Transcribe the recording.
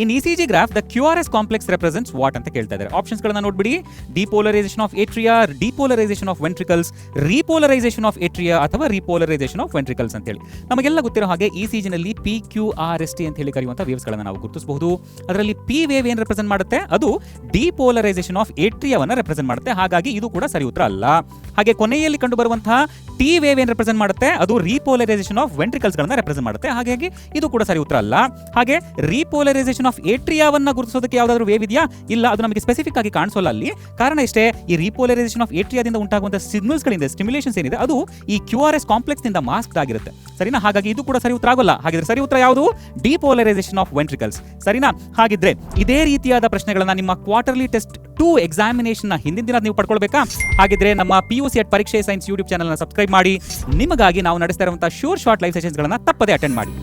In ECG graph the QRS complex represents what ಅಂತ ಕೇಳ್ತಾ ಇದ್ದಾರೆ. ಆಪ್ಷನ್ಸ್ ಗಳನ್ನ ನೋಡ್ಬಿಡಿ. Depolarization of atria, depolarization of ventricles, repolarization of atria ಅಥವಾ ರೀಪೋಲರೈಸೇಷನ್ ಆಫ್ ವೆಂಟ್ರಿಕಲ್ಸ್ ಅಂತ ಹೇಳಿ. ನಮಗೆಲ್ಲ ಗೊತ್ತಿರೋ ಹಾಗೆ ECG ನಲ್ಲಿ PQRST ಅಂತ ಹೇಳಿ ಕರೆಯುವಂತ ವೇವ್ಸ್ ಗಳನ್ನ ನಾವು ಗುರುತಿಸಬಹುದು. ಅದರಲ್ಲಿ P ವೇವ್ ಏನು ರೆಪ್ರೆಸೆಂಟ್ ಮಾಡುತ್ತೆ, ಅದು ಡಿಪೋಲರೈಸೇಷನ್ ಆಫ್ ಏಟ್ರಿಯಾವನ್ನ ರೆಪ್ರೆಸೆಂಟ್ ಮಾಡುತ್ತೆ. ಹಾಗಾಗಿ ಇದು ಕೂಡ ಸರಿ ಉತ್ತರ ಅಲ್ಲ. ಹಾಗೆ ಕೊನೆಯಲ್ಲಿ ಕಂಡು ಬರುವಂತಹ T ವೇವ್ ಏನು ರೆಪ್ರೆಸೆಂಟ್ ಮಾಡುತ್ತೆ, ಅದು ರೀಪೋಲರೈಸೇಷನ್ ಆಫ್ ವೆಂಟ್ರಿಕಲ್ಸ್ ಗಳನ್ನ ರೆಪ್ರೆಸೆಂಟ್ ಮಾಡುತ್ತೆ. ಹಾಗಾಗಿ ಇದು ಕೂಡ ಸರಿ ಉತ್ತರ ಅಲ್ಲ. ಹಾಗೆ ರೀಪೋಲರೈಸೇಷನ್ ಆಫ್ ಏಟ್ರಿಯಾವನ್ನ ಗುರುತಿಸೋದಕ್ಕೆ ಯಾವ್ದಾದ್ರು ವೇವ್ ಇದೆಯಾ? ಇಲ್ಲ, ಅದು ನಮಗೆ ಸ್ಪೆಸಿಫಿಕ್ ಆಗಿ ಕಾಣಿಸೋಲ್ಲ ಅಲ್ಲಿ. ಕಾರಣ ಇಷ್ಟೇ, ಈ ರೀಪೋಲರೈಸೇಷನ್ ಆಫ್ ಏಟ್ರಿಯಾದಿಂದ ಉಂಟಾಗುವಂತಹ ಸಿಗ್ನಲ್ಸ್ ಗಳಿಂದ ಸ್ಟಿಮ್ಯುಲೇಷನ್ಸ್ ಏನಿದೆ ಅದು ಈ QRS ಕಾಂಪ್ಲೆಕ್ಸ್ ನಿಂದ ಮಾಸ್ಕ್ ಆಗಿರುತ್ತೆ. ಸರಿನಾ? ಹಾಗಾಗಿ ಇದು ಕೂಡ ಸರಿ ಉತ್ತರ ಆಗೋಲ್ಲ. ಹಾಗಿದ್ರೆ ಸರಿ ಉತ್ತರ ಯಾವುದು? ಡಿಪೋಲರೈಸೇಷನ್ ಆಫ್ ವೆಂಟ್ರಿಕಲ್ಸ್. ಸರಿನಾ? ಹಾಗಿದ್ರೆ ಇದೇ ರೀತಿಯಾದ ಪ್ರಶ್ನೆಗಳನ್ನ ನಿಮ್ಮ ಕ್ವಾರ್ಟರ್ಲಿ ಟೆಸ್ಟ್ 2 ಎಕ್ಸಾಮಿನೇಷನ್ ಹಿಂದಿನ ದಿನ ನೀವು ಪಡ್ಕೊಳ್ಬೇಕಾ? ಹಾಗಿದ್ರೆ ನಮ್ಮ PUC at ಪರೀಕ್ಷೆ ಸೈನ್ಸ್ ಯೂಟ್ಯೂಬ್ ಚಾನಲ್ ಸಬ್ಸ್ಕ್ರೈಬ್ ಮಾಡಿ. ನಿಮಗಾಗಿ ನಾವು ನಡೆಸ್ತಾ ಇರುವಂತಹ ಶೂರ್ ಶಾರ್ಟ್ ಲೈವ್ ಸೆಷನ್ಸ್ ಗಳನ್ನ ತಪ್ಪದೇ ಅಟೆಂಡ್ ಮಾಡಿ.